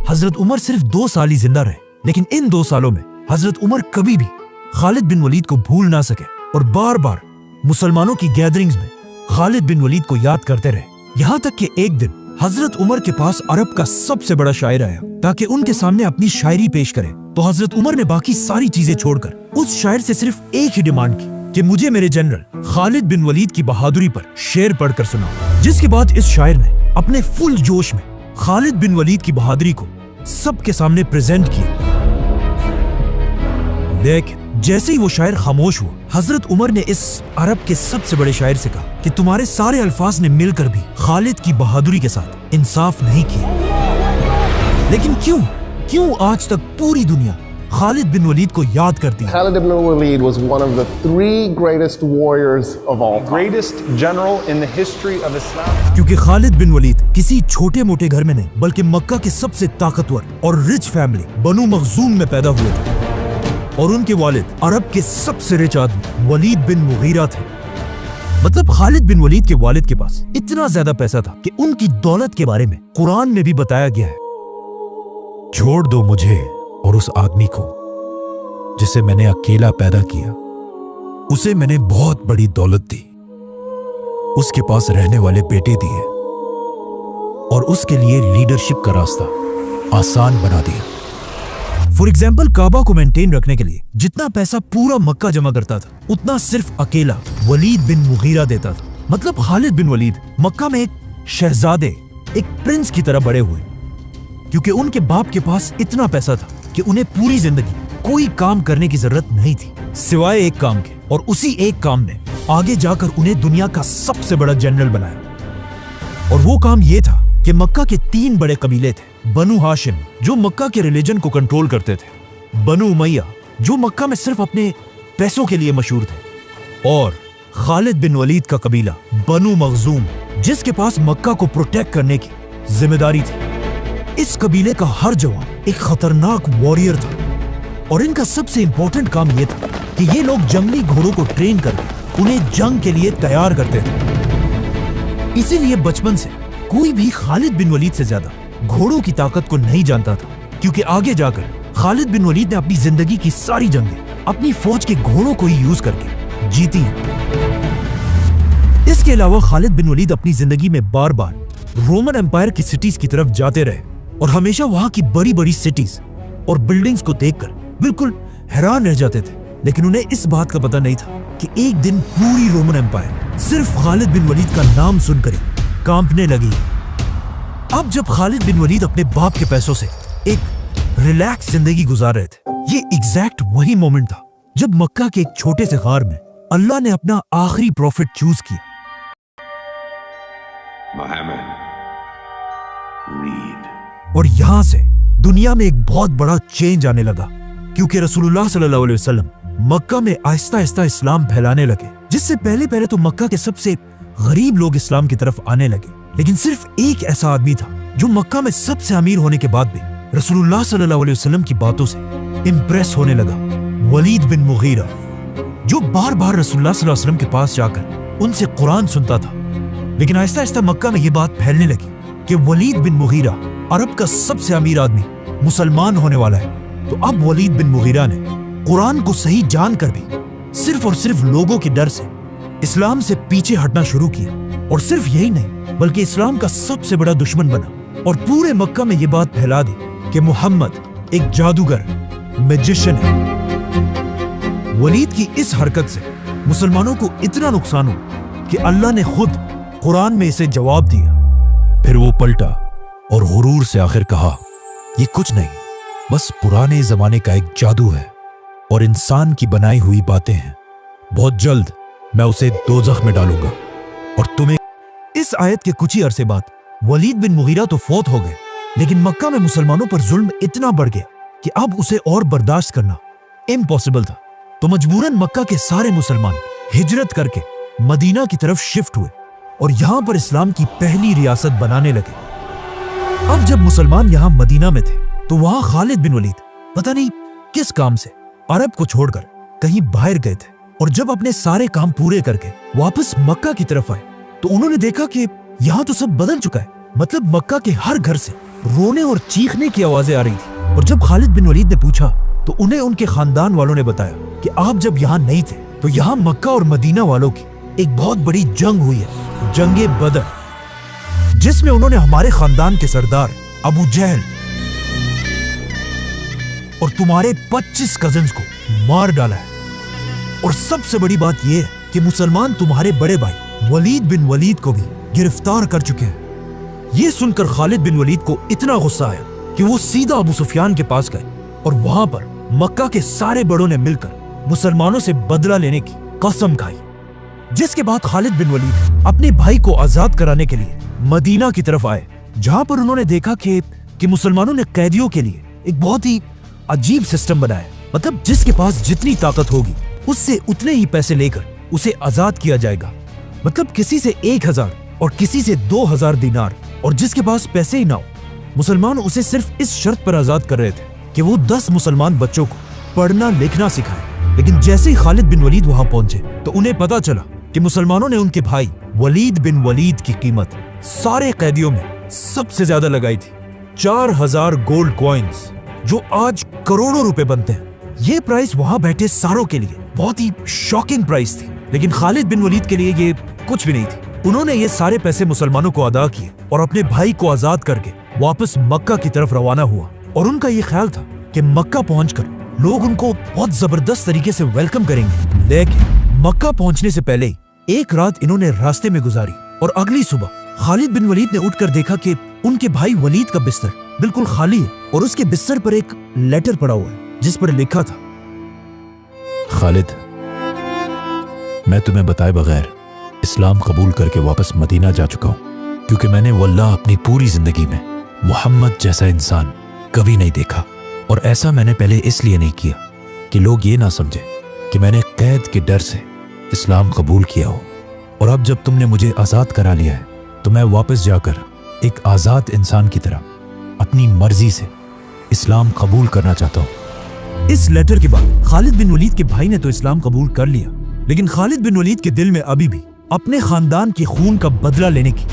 हजरत उमर सिर्फ 2 साल ही जिंदा रहे, लेकिन इन 2 सालों में हजरत उमर कभी भी खालिद बिन वलीद को भूल ना सके और बार बार मुसलमानों की गैदरिंग्स में खालिद बिन वलीद को याद करते रहे। यहाँ तक कि एक दिन हजरत उमर के पास अरब का सबसे बड़ा शायर आया ताकि उनके सामने अपनी शायरी पेश करे। तो हजरत उमर ने बाकी सारी चीजें छोड़कर उस शायर से सिर्फ एक ही डिमांड की कि मुझे मेरे जनरल खालिद बिन वलीद की बहादुरी पर शेर पढ़कर सुनाओ। जिसके बाद इस शायर ने अपने फुल जोश में खालिद बिन वलीद की बहादुरी को सबके सामने प्रेजेंट किया। लेकिन जैसे ही वो शायर खामोश हुआ, हजरत उमर ने इस अरब के सबसे बड़े शायर से कहा कि तुम्हारे सारे अल्फाज ने मिलकर भी खालिद की बहादुरी के साथ इंसाफ नहीं किया। लेकिन क्यों आज तक पूरी दुनिया खालिद बिन वलीद को याद करती है? Khalid ibn Walid was one of the 3 greatest warriors of all time. Greatest general in the history of Islam. क्योंकि खालिद बिन वलीद किसी छोटे मोटे घर में नहीं बल्कि मक्का के सबसे ताकतवर और रिच फैमिली बनु मखजूम में पैदा हुए थे और उनके वालिद अरब के सबसे रिच आदमी वलीद बिन मुगीरा थे। मतलब खालिद बिन वलीद के वालिद के पास इतना ज्यादा पैसा था कि उनकी दौलत के बारे में कुरान में भी बताया गया है, छोड़ दो मुझे और उस आदमी को जिसे मैंने अकेला पैदा किया, उसे मैंने बहुत बड़ी दौलत दी, उसके पास रहने वाले बेटे दिए और उसके लिए लीडरशिप का रास्ता आसान बना दिया। फॉर एग्जाम्पल, काबा को मेंटेन रखने के लिए जितना पैसा पूरा मक्का जमा करता था उतना सिर्फ अकेला वलीद बिन मुगीरा देता था। मतलब खालिद बिन वलीद मक्का में एक शहजादे, एक प्रिंस की तरह बड़े हुए क्योंकि उनके बाप के पास इतना पैसा था कि उन्हें पूरी जिंदगी कोई काम करने की जरूरत नहीं थी सिवाय एक काम के, और उसी एक काम ने आगे जाकर उन्हें दुनिया का सबसे बड़ा जनरल बनाया। और वो काम ये था कि मक्का के 3 बड़े कबीले थे। बनु हाशिम जो मक्का के रिलीजन को कंट्रोल करते थे, बनु उमैया जो मक्का में सिर्फ अपने पैसों के लिए मशहूर थे, और खालिद बिन वलीद का कबीला बनु मखजूम जिसके पास मक्का को प्रोटेक्ट करने की जिम्मेदारी थी। इस कबीले का हर जवान एक खतरनाक वॉरियर था और इनका सबसे इंपॉर्टेंट काम यह था कि ये लोग जंगली घोड़ों को ट्रेन करके उन्हें जंग के लिए तैयार करते थे। इसीलिए बचपन से कोई भी खालिद बिन वलीद से ज्यादा घोड़ों की ताकत को नहीं जानता था, क्योंकि आगे जाकर खालिद बिन वलीद ने अपनी जिंदगी की सारी जंगें अपनी फौज के घोड़ों को ही यूज करके जीती हैं। इसके अलावा खालिद बिन वलीद अपनी जिंदगी में बार बार रोमन एम्पायर की सिटीज की तरफ जाते रहे और हमेशा वहां की बड़ी बड़ी सिटीज और बिल्डिंग्स को देखकर बिल्कुल हैरान रह जाते थे। लेकिन उन्हें इस बात का पता नहीं था कि एक दिन पूरी रोमन एम्पायर सिर्फ खालिद बिन वलीद का नाम सुनकर ही कांपने लगी। अब जब खालिद बिन वलीद अपने बाप के पैसों से एक रिलैक्स जिंदगी गुजार रहे थे, ये एग्जैक्ट वही मोमेंट था जब मक्का के एक छोटे से गार में अल्लाह ने अपना आखिरी प्रॉफिट चूज किया। और यहां से दुनिया में एक बहुत बड़ा चेंज आने लगा, क्योंकि रसूलुल्लाह सल्लल्लाहु अलैहि वसल्लम मक्का में आहिस्ता आहिस्ता इस्लाम फैलाने लगे। जिससे पहले तो मक्का के सबसे गरीब लोग इस्लाम की तरफ आने लगे, लेकिन सिर्फ एक ऐसा आदमी था जो मक्का में सबसे अमीर होने के बाद भी रसूलुल्लाह सल्लल्लाहु अलैहि वसल्लम की बातों से इम्प्रेस होने लगा। वलीद बिन मुगीरा, जो बार बार रसूलुल्लाह सल्लल्लाहु अलैहि वसल्लम के पास जाकर उनसे कुरान सुनता था। लेकिन आहिस्ता आहिस्ता मक्का में ये बात फैलने लगी कि वलीद बिन मुगीरा अरब का सबसे अमीर आदमी मुसलमान होने वाला है। तो अब वलीद बिन मुगीरा ने कुरान को सही जानकर भी सिर्फ और सिर्फ लोगों के डर से इस्लाम से पीछे हटना शुरू किया। और सिर्फ यही नहीं बल्कि इस्लाम का सबसे बड़ा दुश्मन बना और पूरे मक्का में ये बात फैला दी कि मोहम्मद एक जादूगर, मैजिशियन है। वलीद की इस हरकत से मुसलमानों को इतना नुकसान हुआ कि अल्लाह ने खुद कुरान में इसे जवाब दिया। फिर वो पलटा और गुरूर से आखिर कहा, ये कुछ नहीं, बस पुराने जमाने का एक जादू है और इंसान की बनाई हुई बातें हैं। बहुत जल्द मैं उसे दोज़ख में डालूंगा और तुम्हें। इस आयत के कुछ ही अरसे बाद वलीद बिन मुगीरा तो फौत हो गए, लेकिन मक्का में मुसलमानों पर जुल्म इतना बढ़ गया कि अब उसे और बर्दाश्त करना इम्पॉसिबल था। तो मजबूरन मक्का के सारे मुसलमान हिजरत करके मदीना की तरफ शिफ्ट हुए और यहां पर इस्लाम की पहली रियासत बनाने लगे। अब जब मुसलमान यहां मदीना में थे तो वहां खालिद बिन वलीद पता नहीं किस काम से अरब को छोड़कर कहीं बाहर गए थे, और जब अपने सारे काम पूरे करके वापस मक्का की तरफ आए तो उन्होंने देखा कि यहाँ तो सब बदल चुका है। मतलब मक्का के हर घर से रोने और चीखने की आवाजें आ रही थी। और जब खालिद बिन वलीद ने पूछा तो उन्हें उनके खानदान वालों ने बताया कि आप जब यहाँ नहीं थे तो यहाँ मक्का और मदीना वालों की एक बहुत बड़ी जंग हुई है, जंगे बदर, जिसमें उन्होंने हमारे खानदान के सरदार अबू जहल और तुम्हारे 25 कजिन्स को मार डाला है। और सबसे बड़ी बात यह है कि मुसलमान तुम्हारे बड़े भाई वलीद बिन वलीद को भी गिरफ्तार कर चुके हैं। यह सुनकर खालिद बिन वलीद को इतना गुस्सा आया कि वो सीधा अबू सुफियान के पास गए और वहां पर मक्का के सारे बड़ों ने मिलकर मुसलमानों से बदला लेने की कसम खाई। जिसके बाद खालिद बिन वलीद अपने भाई को आजाद कराने के लिए मदीना की तरफ आए, जहां पर उन्होंने देखा कि मुसलमानों ने कैदियों के लिए एक बहुत ही अजीब सिस्टम बनाया। मतलब जिसके पास जितनी ताकत होगी उससे उतने ही पैसे लेकर उसे आजाद किया जाएगा। मतलब किसी से 1000 और किसी से 2000 दिनार, और जिसके पास पैसे ही ना हो, मुसलमान उसे सिर्फ इस शर्त पर आजाद कर रहे थे कि वो 10 मुसलमान बच्चों को पढ़ना लिखना सिखाए। लेकिन जैसे ही खालिद बिन वलीद वहां पहुंचे तो उन्हें पता चला कि मुसलमानों ने उनके भाई वलीद बिन वलीद की कीमत सारे कैदियों में सबसे ज्यादा लगाई थी, 4000 गोल्ड कॉइन्स, जो आज करोड़ों रुपए बनते हैं। ये प्राइस वहां बैठे सारों के लिए बहुत ही शॉकिंग प्राइस थी, लेकिन खालिद बिन वलीद के लिए ये कुछ भी नहीं थी। उन्होंने ये सारे पैसे मुसलमानों को अदा किए और अपने भाई को आजाद करके वापस मक्का की तरफ रवाना हुआ। और उनका ये ख्याल था कि मक्का पहुंचकर लोग उनको बहुत जबरदस्त तरीके से वेलकम करेंगे। लेकिन मक्का पहुंचने से पहले एक रात इन्होंने रास्ते में गुजारी और अगली सुबह खालिद बिन वलीद ने उठकर देखा कि उनके भाई वलीद का बिस्तर बिल्कुल खाली है और उसके बिस्तर पर एक लेटर पड़ा हुआ है जिस पर लिखा था, खालिद, मैं तुम्हें बताए बगैर इस्लाम कबूल करके वापस मदीना जा चुका हूं, क्योंकि मैंने वल्लाह अपनी पूरी जिंदगी में मोहम्मद जैसा इंसान कभी नहीं देखा। और ऐसा मैंने पहले इसलिए नहीं किया कि लोग ये ना समझे कि मैंने कैद के डर से इस्लाम कबूल किया हो। और अब जब तुमने मुझे आज़ाद करा लिया है तो मैं वापस जाकर एक आज़ाद इंसान की तरह अपनी मर्जी से इस्लाम कबूल करना चाहता हूँ। इस लेटर के बाद खालिद बिन वलीद के भाई ने तो इस्लाम कबूल कर लिया, लेकिन खालिद बिन वलीद के दिल में अभी भी अपने खानदान के खून का बदला लेने की